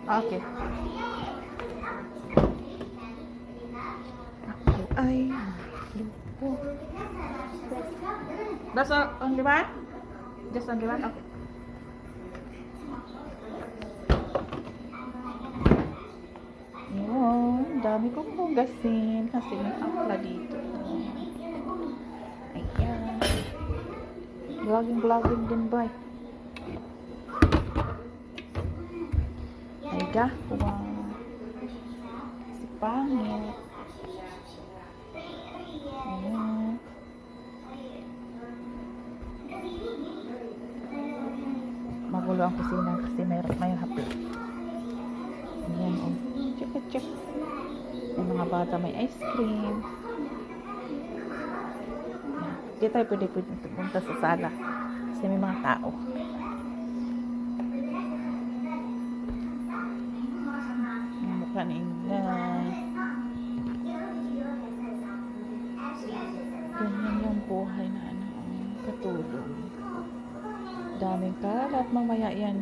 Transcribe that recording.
Okay. Ay, lupo. That's only one? Just only one? Okay. Yun, dami kong hugasin kasi may akla dito. Ayan. Vlogging din ba? Ay ga, wow. Si pangit. Ayan. Magulo ang kusina kasi may hapit. Ayan, oh. Check. Yung mga bata may ice cream. Ayan. Di tayo pwede punta sa sala kasi may mga tao. Ang mukha ni Inday. Ganyan yung buhay na katulong. Daming kalat, mamaya yan.